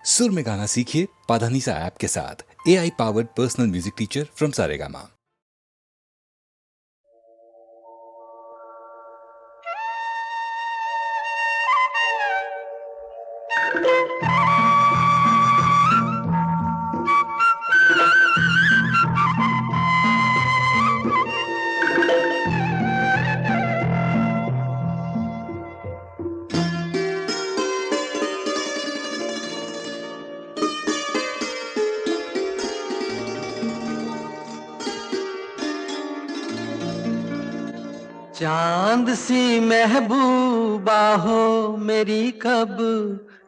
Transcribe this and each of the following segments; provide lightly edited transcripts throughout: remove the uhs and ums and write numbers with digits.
सुर में गाना सीखिए पाधानीसा ऐप के साथ। AI powered personal music teacher from Saregama. चांद सी महबूबा हो मेरी, कब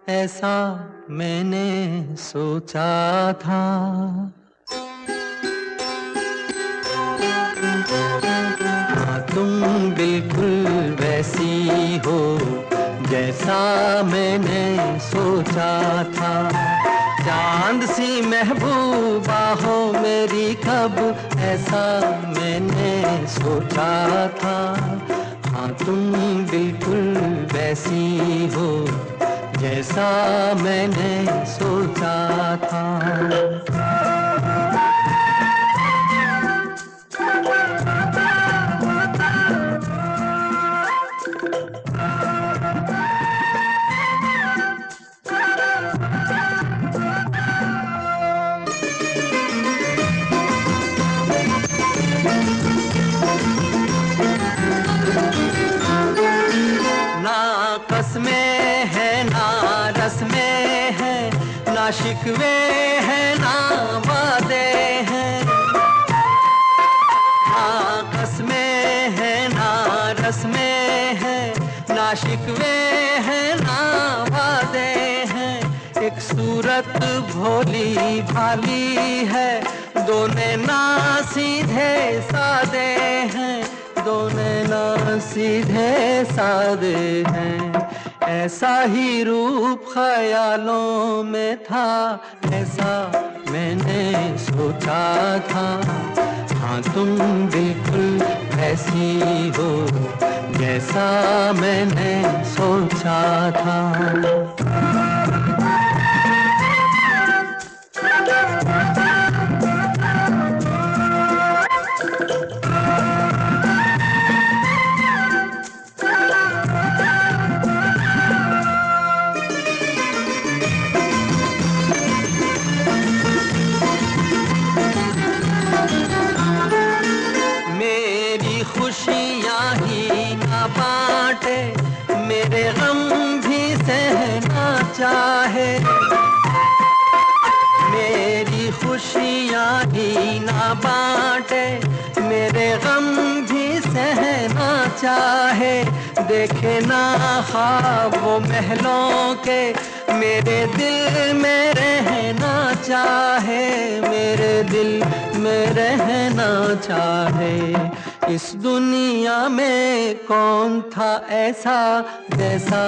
ऐसा मैंने सोचा था। हाँ, तुम बिल्कुल वैसी हो जैसा मैंने सोचा था। चांद सी महबूबा हो मेरी, कब ऐसा मैंने सोचा था। हाँ, तुम बिल्कुल वैसी हो जैसा मैंने सोचा था। में है ना रस में है, ना शिकवे है ना वादे हैं। ना कसमें है ना रस में है, ना शिकवे है ना वादे हैं। एक सूरत भोली भाली है, दो नैना सीधे सादे हैं। दो नैना सीधे सादे हैं। ऐसा ही रूप ख्यालों में था, ऐसा मैंने सोचा था। हाँ, तुम बिल्कुल ऐसी हो जैसा मैंने सोचा था। मेरे गम भी सहना चाहे, मेरी खुशियाँ ही ना बांटे, मेरे गम भी सहना चाहे। देखे ना ख्वाब वो महलों के, मेरे दिल में रहना चाहे। मेरे दिल में रहना चाहे। इस दुनिया में कौन था ऐसा जैसा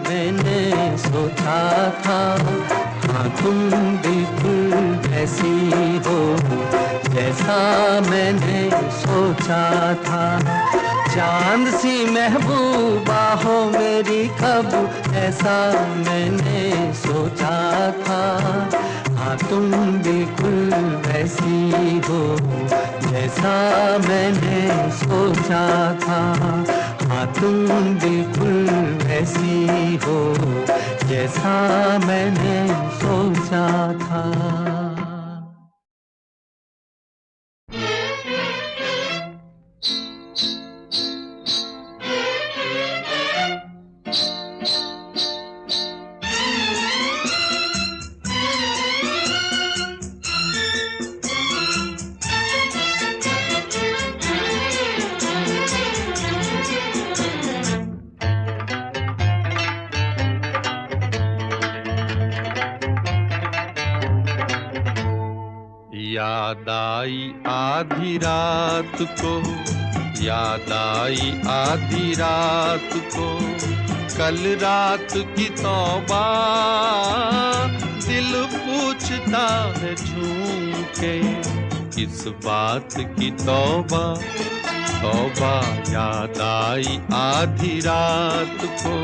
मैंने सोचा था। हाँ, तुम बिल्कुल ऐसी हो जैसा मैंने सोचा था। चांद सी महबूबा हो मेरी, कब ऐसा मैंने सोचा था। हाँ, तुम बिल्कुल वैसी हो जैसा मैंने सोचा था। हाँ, तुम बिल्कुल वैसी हो जैसा मैंने सोचा था। याद आई आधी रात को, याद आई आधी रात को, कल रात की तौबा। दिल पूछता है झूम के, किस बात की तौबा। तौबा याद आई आधी रात को,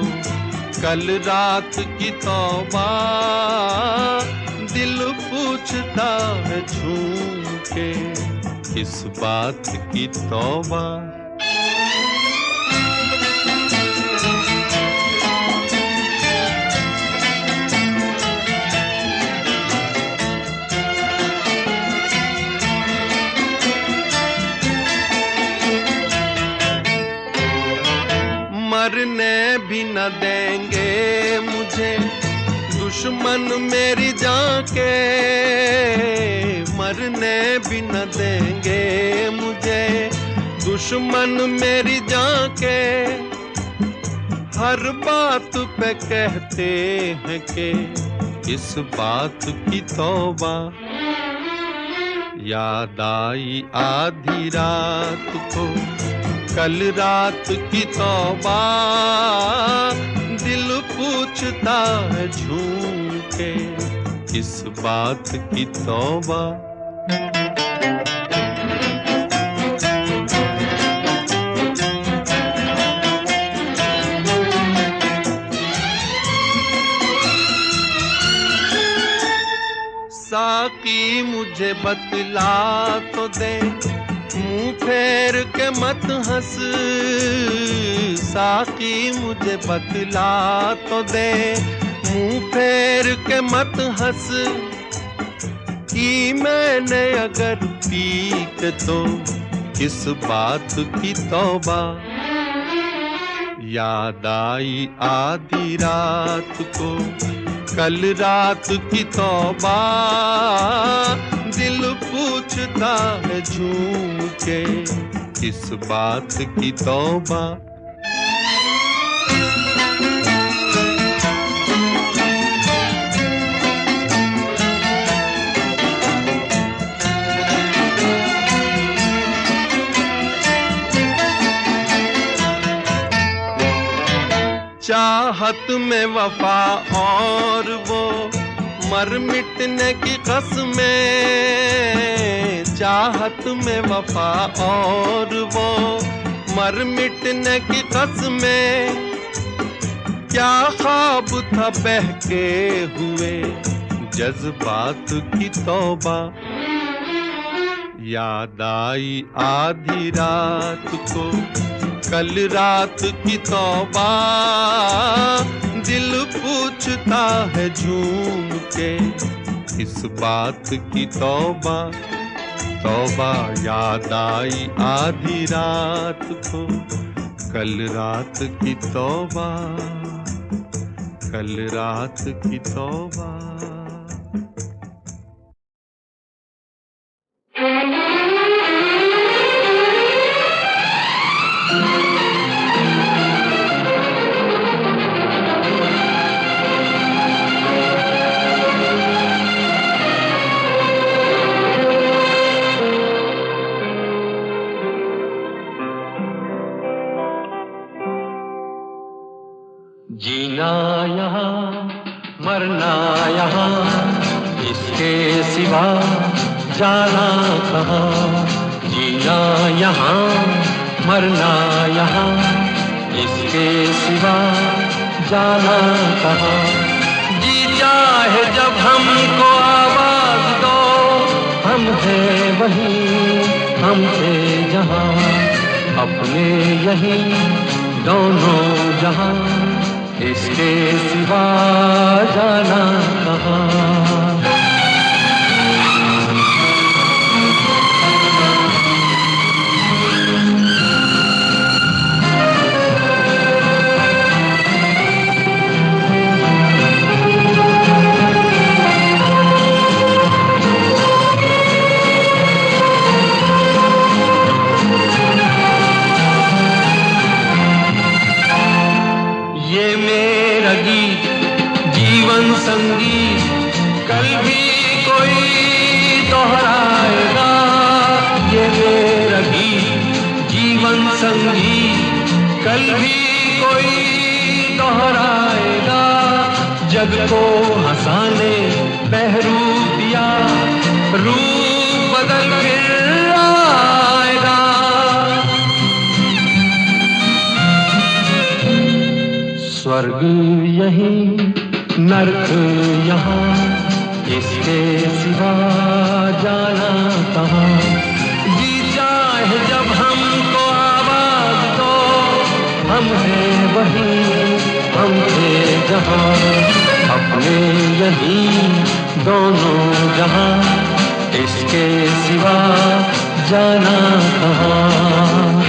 कल रात की तौबा। इस बात की तौबा। मरने भी न देंगे मुझे दुश्मन मेरी जान के, मरने भी न देंगे मुझे दुश्मन मेरी जान के। हर बात पे कहते हैं कि इस बात की तौबा। याद आई आधी रात को कल रात की तौबा, दिल पूछता है झूम के इस बात की तौबा। साकी मुझे बतला तो दे, मुंह फेर के मत हंस। साकी मुझे बतला तो दे, मुंह फेर के मत हंस। कि मैंने अगर पी के तो किस बात की तौबा। याद आई आधी रात को कल रात की तौबा, दिल पूछता है झूम के इस बात की तौबा। चाहत में वफा और वो मर मिटने की कसमें। चाहत में वफा और वो मर मिटने की कसमें। क्या ख्वाब था बहके हुए जज्बात की तौबा। याद आई आधी रात को कल रात की तौबा, दिल पूछता है झूम के इस बात की तौबा। तौबा याद आई आधी रात को कल रात की तौबा, कल रात की तौबा। जीना यहाँ मरना यहाँ, इसके सिवा जाना कहाँ। जीना यहाँ मरना यहाँ, इसके सिवा जाना कहाँ। जी चाहे जब हमको आवाज दो, हम हैं वहीं हमसे जहाँ। अपने यहीं दोनों जहाँ, इसके सिवा जाना कहाँ। संगीत कल भी कोई दोहराएगा। ये मेरा गीत जीवन संगीत कल भी कोई दोहराएगा। जग को हंसाने बहरूप दिया, रूप बदल फिर आएगा। स्वर्ग यही नर्क यहाँ, इसके सिवा जाना कहाँ। जी हम थे जहाँ अपने यहीं दोनों जहाँ, इसके सिवा जाना कहाँ।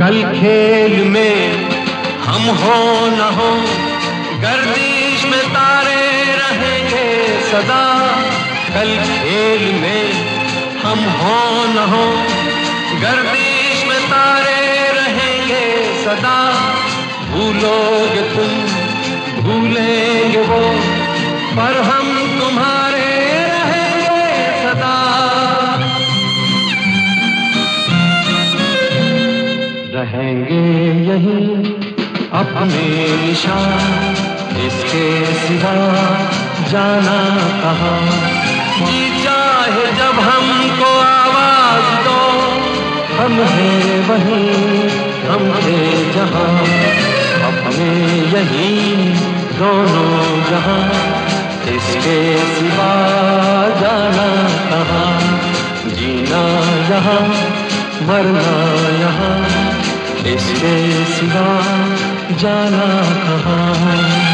कल खेल में हम हो न हो, गर्दिश में तारे रहेंगे सदा। कल खेल में हम हो न हो, गर्दिश में तारे रहेंगे सदा। भूलोगे तुम, भूलेंगे वो, पर हम तुम्हारे रहेंगे सदा। रहेंगे यहीं अपने निशान, इसके सिवा जाना कहाँ। जी चाहे जब हमको आवाज दो, हम हैं वहीं, हम थे जहाँ अपने यहीं दोनों जहाँ, इसके सिवा जाना कहाँ। जीना यहाँ, मरना यहाँ, इसके सिवा जाना कहाँ।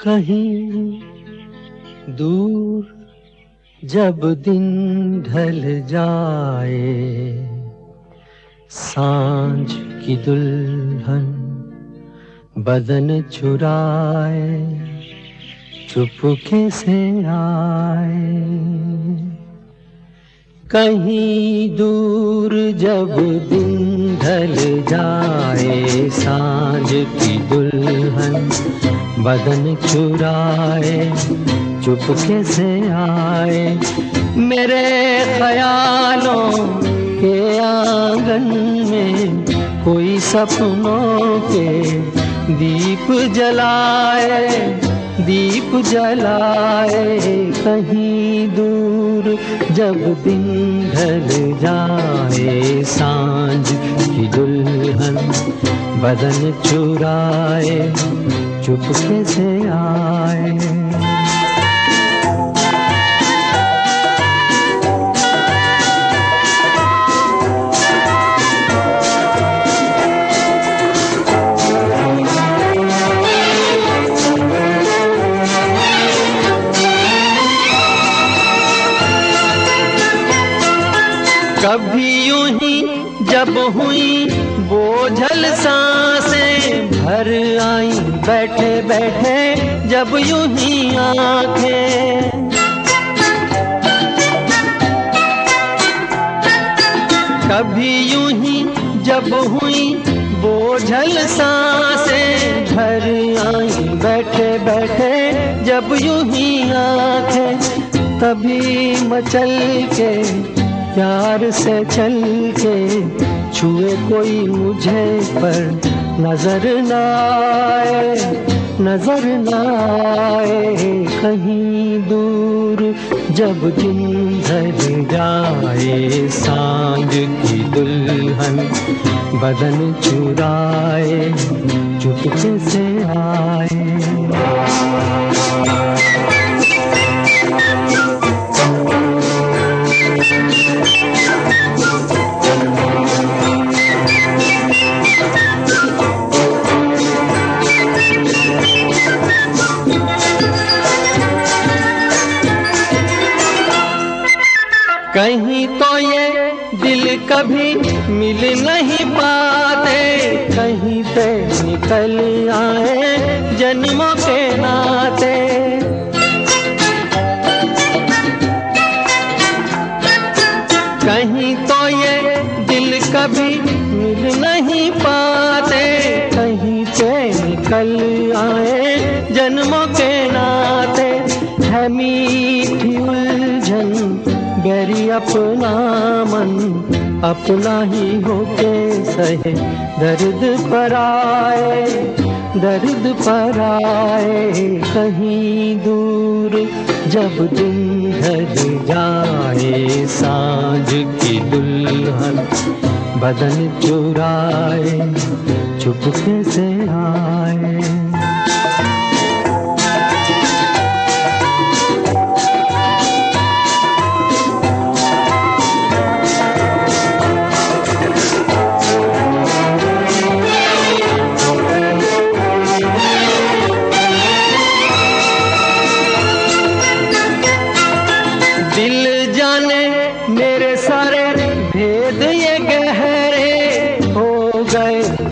कहीं दूर जब दिन ढल जाए, सांझ की दुल्हन बदन चुराए चुपके से आए। कहीं दूर जब दिन ढल जाए, सांझ की दुल्हन बदन चुराए चुपके से आए। मेरे ख्यालों के आंगन में कोई सपनों के दीप जलाए, दीप जलाए। कहीं दूर जब दिन ढल जाए, सांझ की दुल्हन बदन चुराए चुपके से आए। कभी यूं ही जब हुई बोझल सांसें भर आई, बैठे बैठे जब यूं ही आंखें। कभी यूं ही जब हुई बोझल सांसें भर आई, बैठे बैठे जब यूं ही आंखें। तभी मचल के प्यार से चल के छुए कोई मुझे पर नजर न आए, नजर न आए। कहीं दूर जब दिन ढल जाए, सांझ की दुल्हन दुल्हन बदन चुराए चुपके से आए। कहीं तो ये दिल कभी मिल नहीं पाते, कहीं से निकल आए जन्मों के नाते। कहीं तो ये दिल कभी मिल नहीं पाते, कहीं से निकल आए जन्मों के नाते। है मीठी उलझन गैरी अपना मन अपना ही होके सहे दर्द पर आए, दर्द पर आए। कहीं दूर जब दिन ढल जाए सांझ की दुल्हन बदन चुराए चुपके से आए।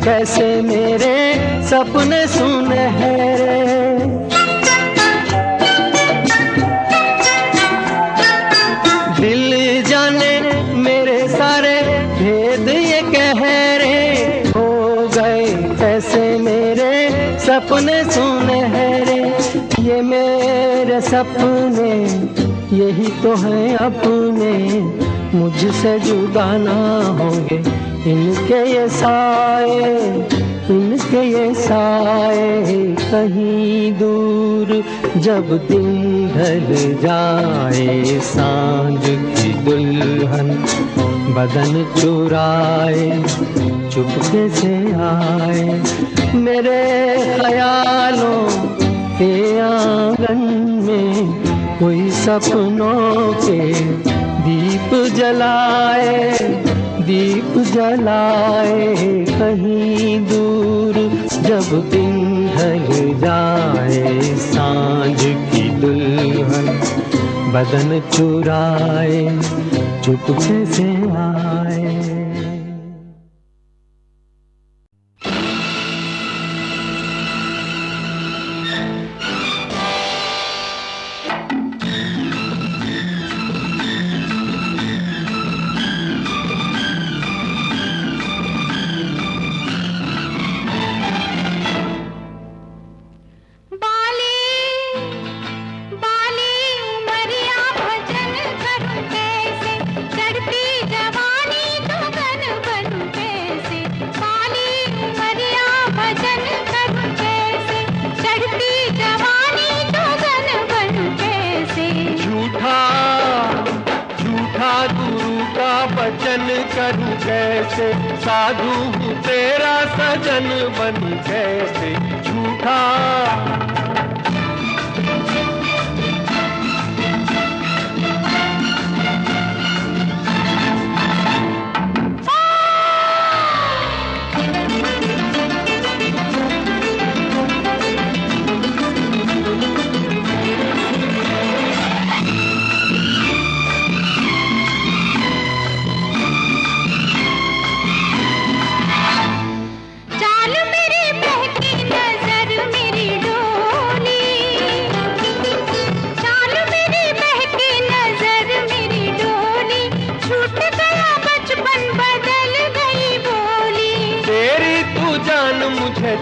कैसे मेरे सपने सुनहरे, दिल जाने मेरे सारे भेद ये गहरे हो गए। कैसे मेरे सपने सुनहरे, ये मेरे सपने यही तो हैं अपने, मुझसे जुदा ना होंगे इनके ये साए, इनके ये साए। कहीं दूर जब दिन ढल जाए सांझ की दुल्हन बदन चुराए चुपके से आए। मेरे ख्यालों के आंगन में कोई सपनों के दीप जलाए, दीप जलाए। कहीं दूर जब दिन ढल जाए सांझ की दुल्हन बदन चुराए चुपके से आए। करूं कैसे साधु हूँ तेरा सजन बन कैसे झूठा।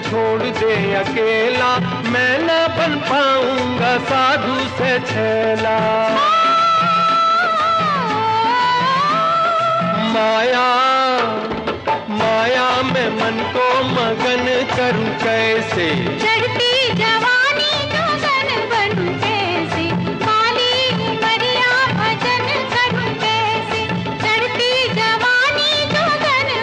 छोड़ दे अकेला मैं न बन पाऊंगा साधु से छेला। माया माया में मन को मगन करूं कैसे, चढ़ती जवानी गगन बनूं कैसे, काली उमरिया भजन करूं कैसे, चढ़ती जवानी गगन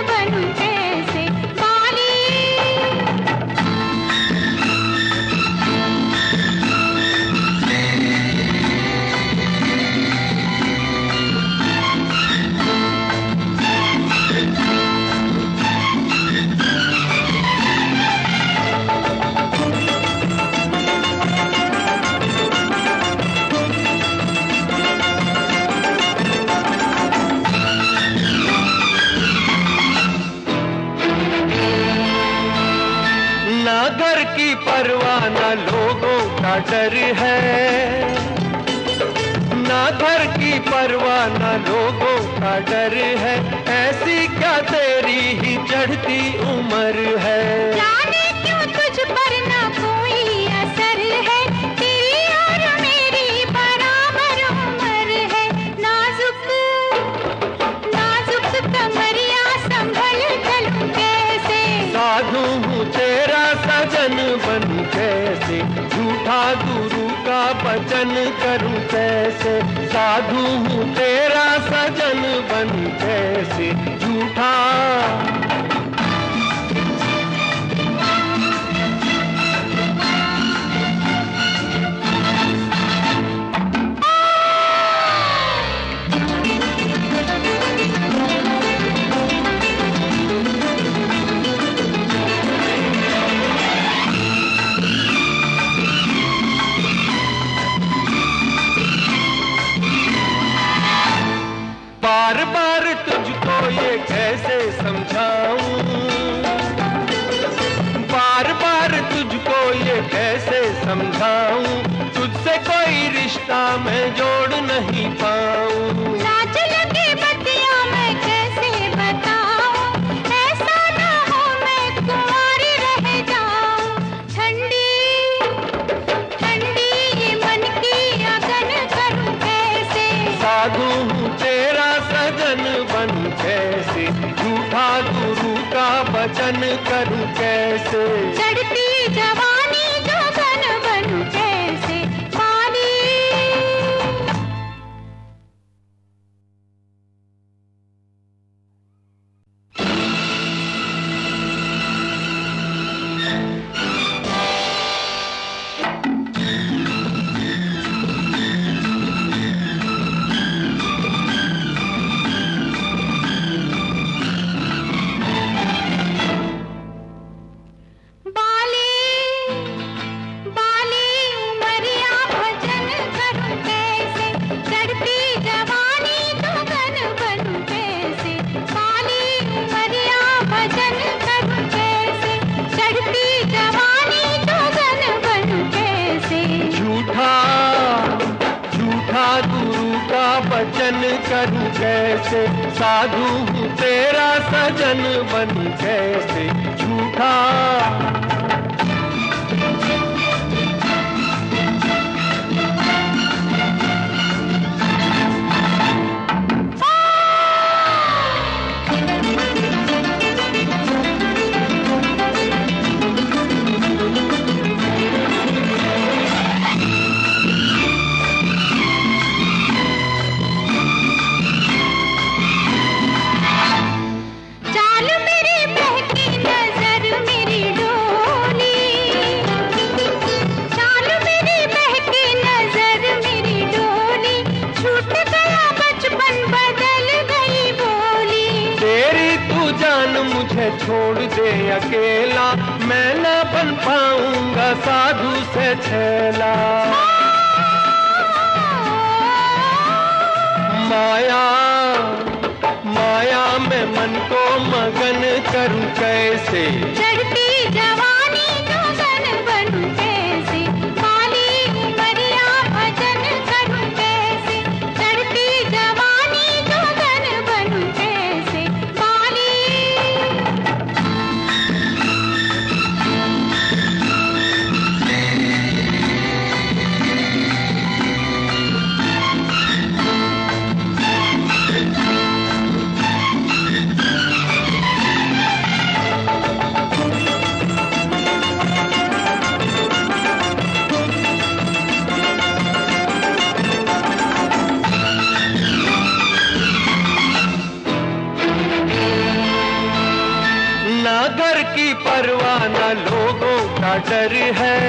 डर है, ना घर की परवाह ना लोगों का डर है, ऐसी क्या तेरी ही चढ़ती उम्र है। जाने क्यों तुझ पर ना कोई असर है, तेरी और मेरी बराबर उम्र है। नाजुक नाजुक कमरिया संभल चलूं कैसे, साधु हूँ तेरा सजन बन कैसे, झूठा गुरु का वचन करूं कैसे। साधु हूँ तेरा सजन बन कैसे, झूठा बार बार तुझको ये कैसे समझाऊं, बार बार तुझको ये कैसे समझाऊं, तुझसे कोई रिश्ता मैं जोड़ नहीं पाऊं। लाज लगे बतिया मैं कैसे बताऊं, ऐसा ना हो मैं कुंवारी रह जाऊं। ठंडी ठंडी ये मन की अगन करूं कैसे, साधु हूँ तेरा सजन बन कैसे, झूठा गुरु का वचन करूं कैसे। चढ़ती जवानी जोगन बनूं कैसे पानी। वचन करूं कैसे, साधु हूँ तेरा सजन बन कैसे, झूठा छोड़ दे अकेला, मैं न बन पाऊंगा साधु से छेला। माया माया में मन को मगन करूं कैसे, चढ़ती जवानी जोगन बनूं कैसे, काली उमरिया भजन करूं कैसे। चढ़ती जवानी जोगन बनूं कैसे, काली घर की परवाह न लोगों का डर है,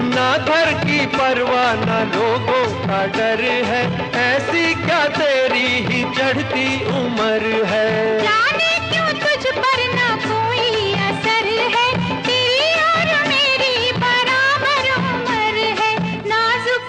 ना घर की परवाह न लोगों का डर है, ऐसी क्या तेरी ही चढ़ती उम्र है। जाने क्यों तुझ पर ना कोई असर है, तेरी और मेरी बराबर उम्र है। नाजुक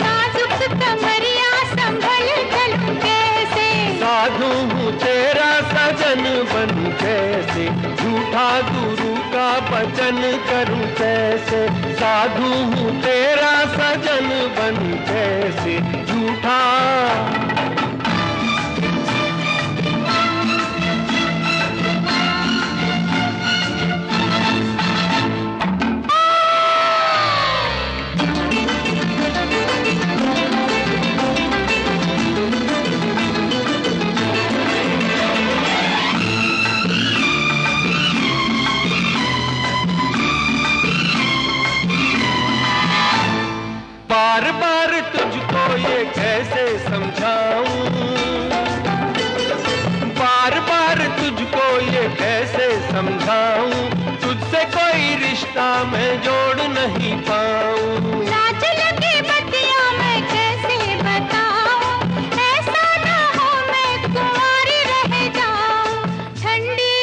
नाजुक कमरिया संभल चलूं कैसे, साधु हूँ तेरा सजन बन कैसे, झूठा गुरु का वचन बचन करूं कैसे, साधु हूँ तेरा सजन बन कैसे झूठा। बार बार तुझको ये कैसे समझाऊं, बार बार तुझको ये कैसे समझाऊं, तुझसे कोई रिश्ता मैं जोड़ नहीं पाऊं। लाज लगे बतिया मैं कैसे बताऊं, ऐसा ना हो मैं कुंवारी रह जाऊं। ठंडी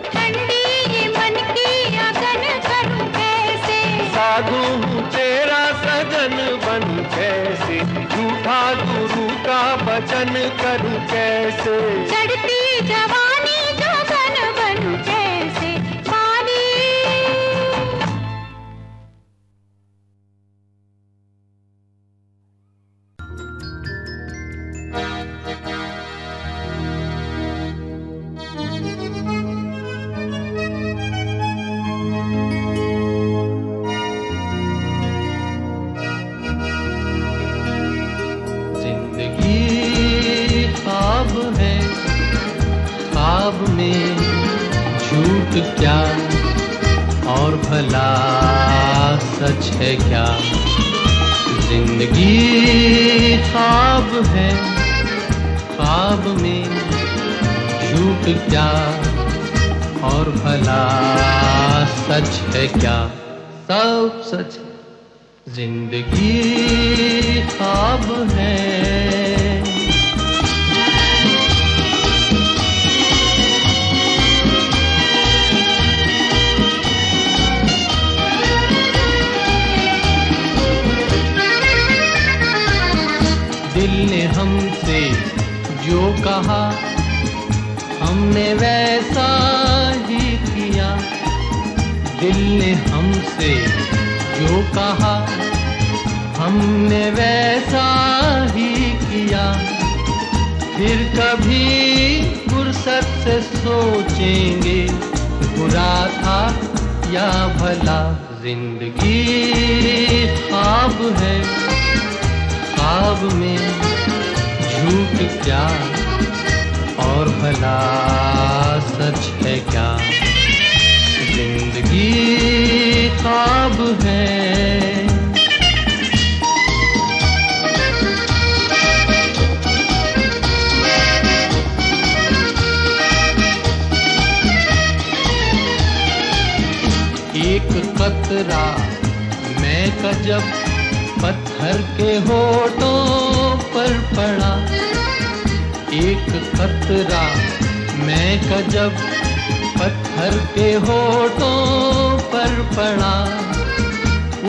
ठंडी ये मन की अगन करूं कैसे, साधु हूँ तेरा सजन बन कैसे झूठा, गुरु का वचन करूं कैसे। चढ़ती जवानी जोगन बन कैसे पानी। ख्वाब है, ख्वाब में झूठ क्या और भला सच है क्या। जिंदगी ख्वाब है, ख्वाब में झूठ क्या और भला सच है क्या। सब सच जिंदगी ख्वाब है। दिल ने हमसे जो कहा हमने वैसा ही किया, दिल ने हमसे जो कहा हमने वैसा ही किया। फिर कभी फुर्सत से सोचेंगे बुरा था या भला। जिंदगी ख्वाब है, ख्वाब में झूठ क्या और भला सच है क्या। जिंदगी ख्वाब है। एक कतरा मैं का जब पत्थर के होठों पर पड़ा, एक कतरा मैं का जब पत्थर के होठों पर पड़ा।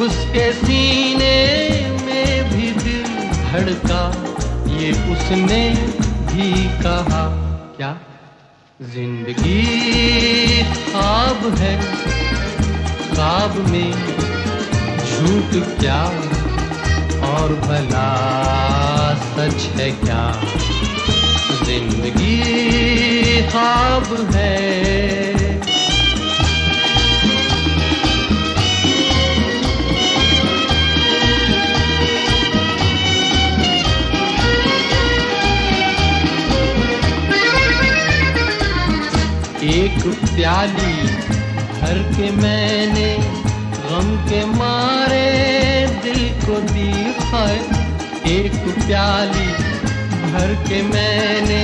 उसके सीने में भी दिल धड़का, ये उसने भी कहा क्या। जिंदगी ख्वाब है, ख्वाब में झूठ क्या और भला सच है क्या। जिंदगी ख्वाब है। एक प्याली भर के मैंने गम के मारे दिल को दी है। एक प्याली भर के मैंने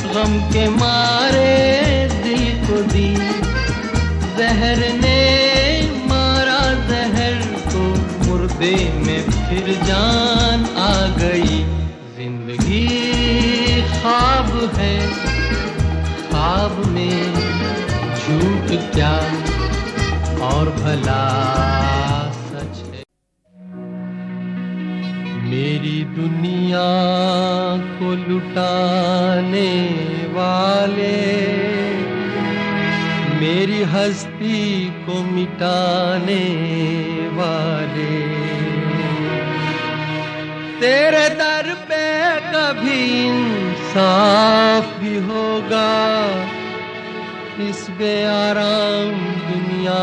गम के मारे दिल को दी। जहर ने मारा जहर को, मुर्दे में फिर जान आ गई। जिंदगी ख्वाब है, ख्वाब में झूठ क्या और भला सच है। मेरी दुनिया को लुटाने वाले मेरी हस्ती को मिटाने वाले। तेरे दर पे कभी इंसाफ भी होगा, इस बेआराम दुनिया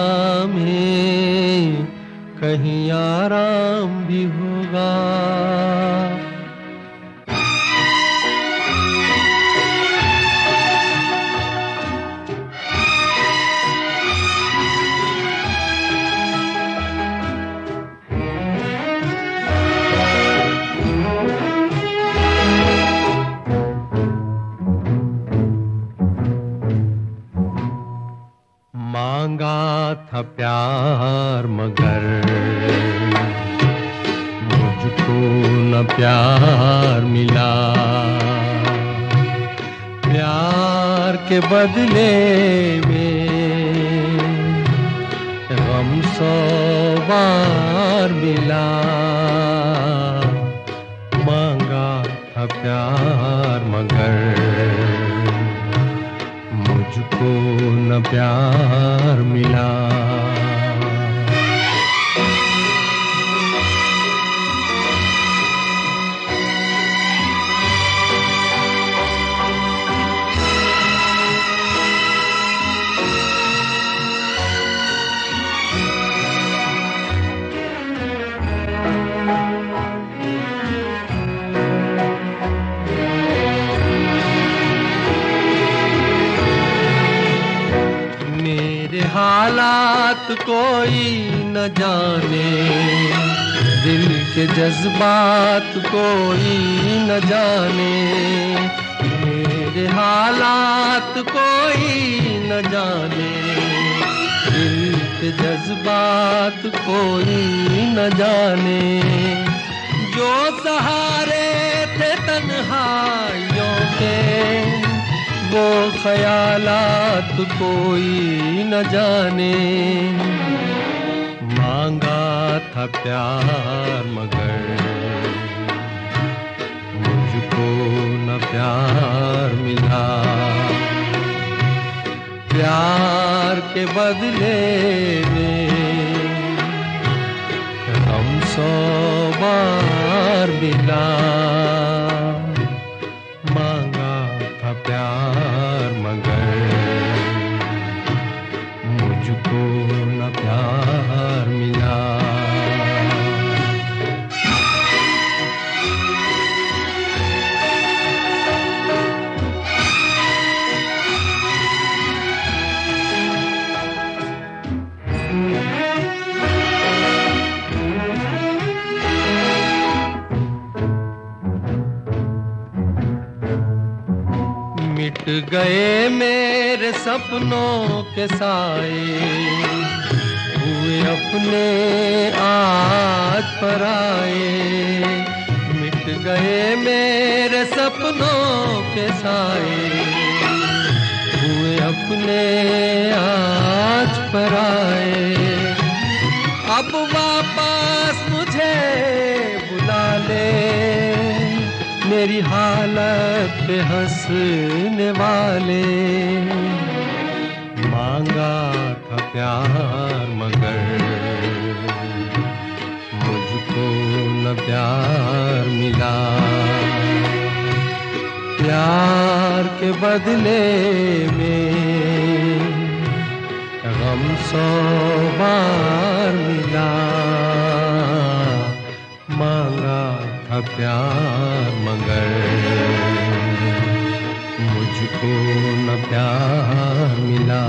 में कहीं आराम भी होगा। मांगा था प्यार मगर मुझको न प्यार मिला, प्यार के बदले में गम 100 बार मिला। मांगा था प्यार मगर मुझको न प्यार मिला। हालात कोई न जाने, दिल के जज्बात कोई न जाने। मेरे हालात कोई न जाने, दिल के जज्बात कोई न जाने। जो सहारे थे तन्हाइयों के, वो ख्यालात कोई न जाने। मांगा था प्यार मगर मुझको न प्यार मिला, प्यार के बदले में हम 100 बार मिला। मांगा था प्यार मगर मुझको न प्यार मिला। मिट गए मेरे सपनों के साए, हुए अपने आज पराए। मिट गए मेरे सपनों के साए, हुए अपने आज पराए। अब वापस मुझे बुला ले, मेरी हालत पे हंसने वाले। मांगा था प्यार मगर मुझको न प्यार मिला, प्यार के बदले में गम 100 बार मिला। मांगा था प्यार मगर मुझको न प्यार मिला।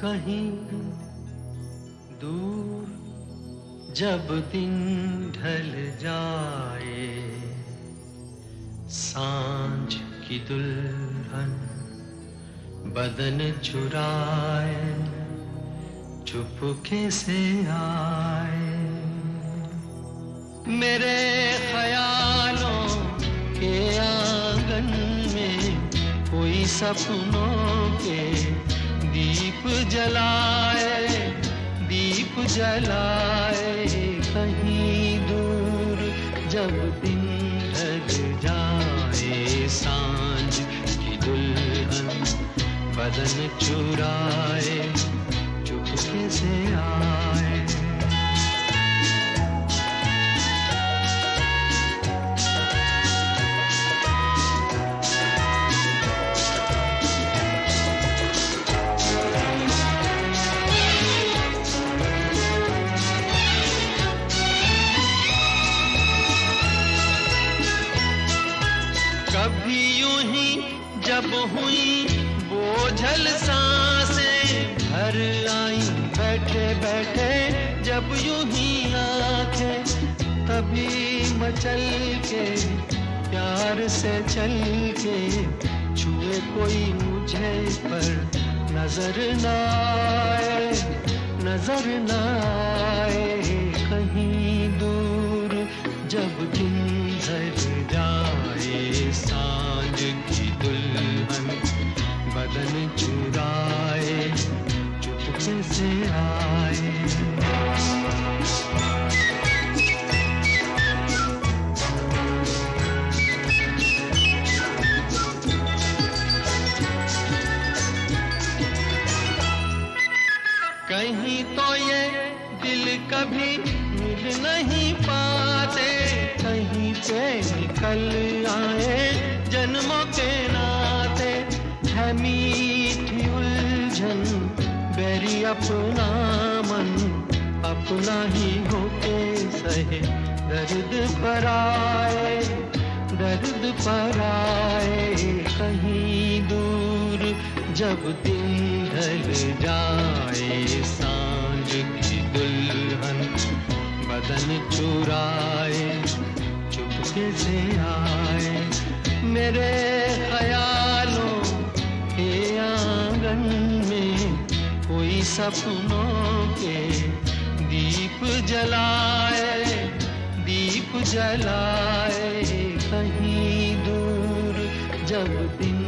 कहीं दूर जब दिन ढल जाए, सांझ की दुल्हन बदन चुराए चुपके से आए, मेरे ख्यालों के आंगन में कोई सपनों के दीप जलाए, दीप जलाए। कहीं दूर जब दिन ढल जाए, सांझ की दुल्हन बदन चुराए चुपके से आए। कभी यूं ही जब हुई बोझल सांसें भर आई, बैठे बैठे जब यूं ही आंखें, तभी मचल के प्यार से चल के छुए कोई मुझे पर नजर न आए, नजर न आए। कहीं दूर जब दिन ढल जाए, सांझ की दुल्हन बदन चुराए चुपके से आए। कहीं तो ये दिल कभी मिल नहीं पाते, कहीं से निकल आए जन्मों के नाते। है मीठी उलझन बेरी अपना मन, अपना ही होके सहे दर्द पर आए, दर्द पर आए। कहीं दूर जब दिन ढल जाए, सांझ की दुल्हन बदन चुराए चुपके से आए, मेरे ख्यालों के आंगन में कोई सपनों के दीप जलाए, दीप जलाए। कहीं दूर जब दिन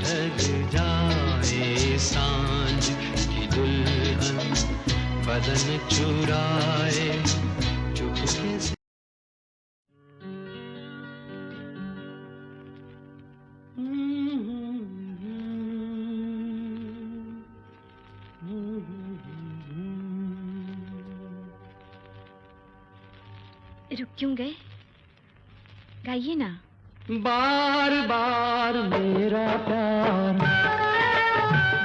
ढल जाए, सांझ की दुल्हन बदन चुराए चुपके से। रुक क्यों गए? गाइए ना। बार बार मेरा प्यार,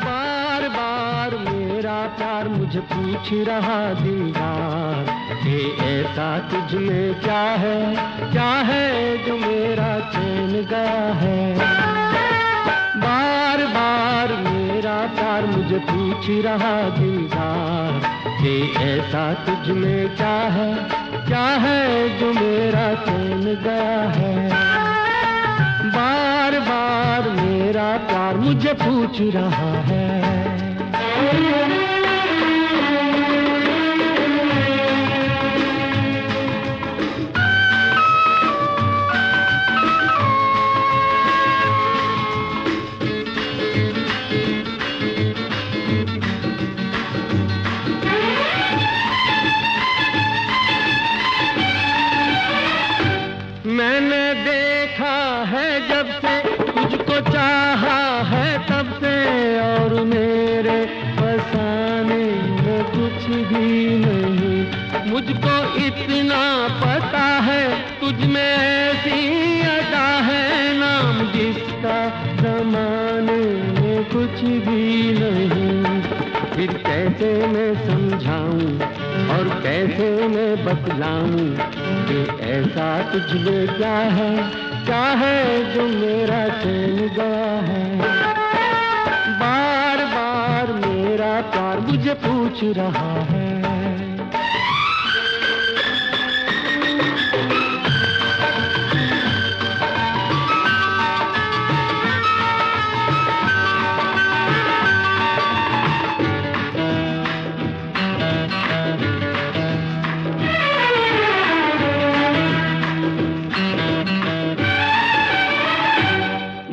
बार बार मेरा प्यार मुझे पूछ रहा दीवार, कि ऐसा तुझ में क्या है जो मेरा चैन गया है। बार बार मेरा प्यार मुझे पूछ रहा दीवार, कि ऐसा तुझ में क्या है जो मेरा चैन गया है। बार बार मेरा प्यार मुझे पूछ रहा है। मैंने देखा है जब से तुझको, चाहा है तब से, और मेरे फसाने में कुछ भी नहीं। मुझको इतना पता है तुझ में ऐसी अदा है, नाम जिसका ज़माने में कुछ भी नहीं। फिर कैसे मैं समझाऊं और कैसे मैं बतलाऊं, कि ऐसा तुझ में क्या है जो मेरा चैन गया है। बार बार मेरा प्यार मुझे पूछ रहा है।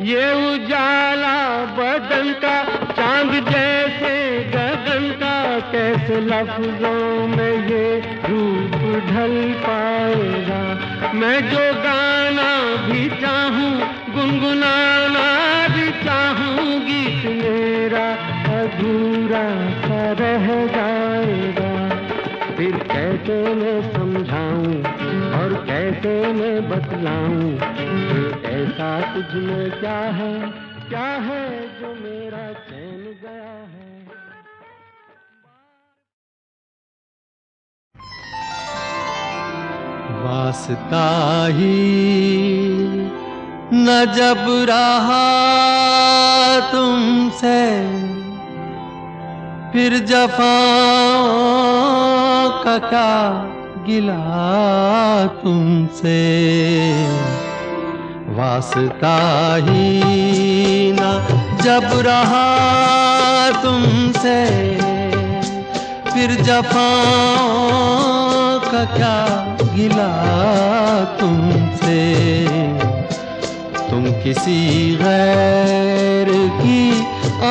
ये उजाला बदन का चांद जैसे गगन का, कैसे लफ्जों में ये रूप ढल पाएगा। मैं जो गाना भी चाहूं, गुनगुनाना भी चाहूं, गीत मेरा अधूरा सा रह जाएगा। फिर कैसे मैं समझाऊं और कैसे मैं बतलाऊं, ऐसा तुझ में क्या है जो मेरा चैन गया है। वास्ता ही न जब रहा तुमसे, फिर जफाओं का क्या गिला तुमसे। वास्ता ही न जब रहा तुमसे, फिर जफाओं का क्या गिला तुमसे। तुम किसी गैर की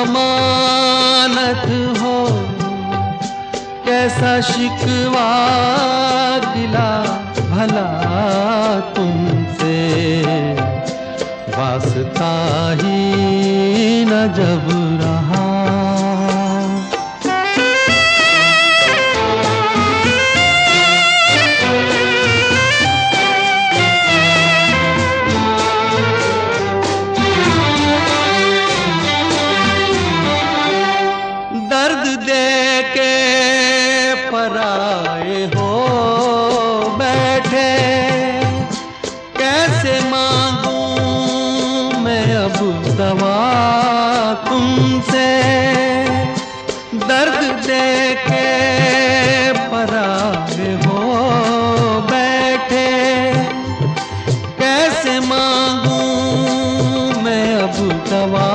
अमानत हो, कैसा शिकवा गिला भला तुमसे। वास्ता ही न जब रहा। दर्द दे के पराए हो बैठे, कैसे मांगूं मैं अब दवा तुमसे। दर्द दे के पराए हो बैठे, कैसे मांगूं मैं अब दवा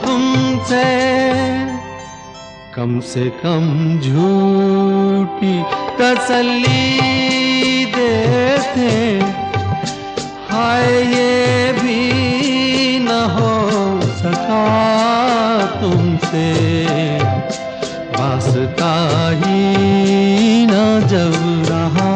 तुमसे। कम से कम झूठी तसल्ली देते, हाय ये भी न हो सका तुमसे। वास्ता ही न जब रहा।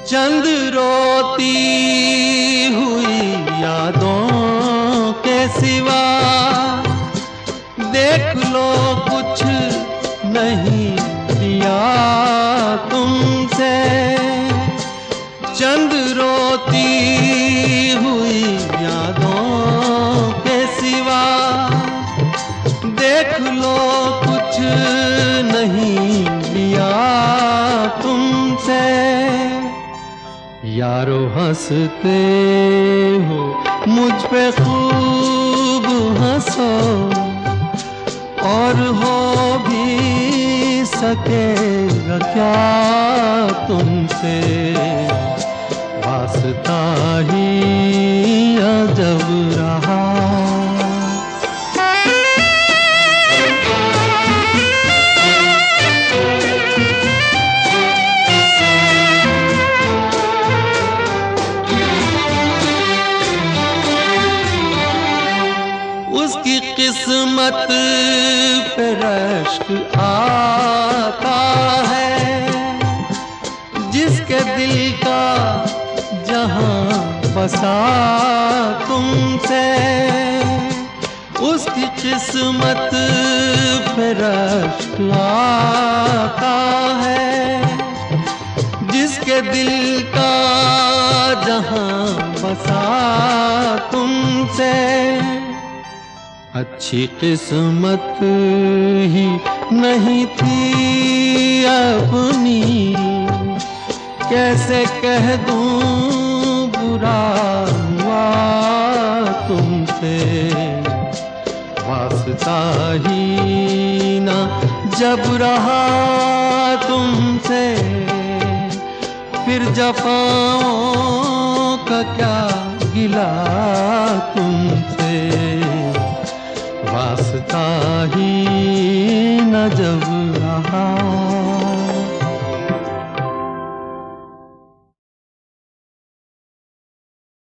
चंद रोती हुई यादों के सिवा, देख लो कुछ नहीं लिया तुमसे। चंद रोती हुई यादों के सिवा, देख लो कुछ नहीं लिया तुमसे। यारो हंसते हो मुझ पे खूब हंसो, और हो भी सकेगा क्या तुमसे। वास्ता ही अजब रहा। उसकी किस्मत पे रश्क आता है, जिसके दिल का जहां बसा तुमसे। उसकी किस्मत पे रश्क आता है, जिसके दिल का जहां बसा तुमसे, अच्छी किस्मत ही नहीं थी अपनी, कैसे कह दूं बुरा हुआ तुमसे। वास्ता ही ना जब रहा तुमसे, फिर जफाओं का क्या गिला तुमसे। वास्ता ही न जब रहा।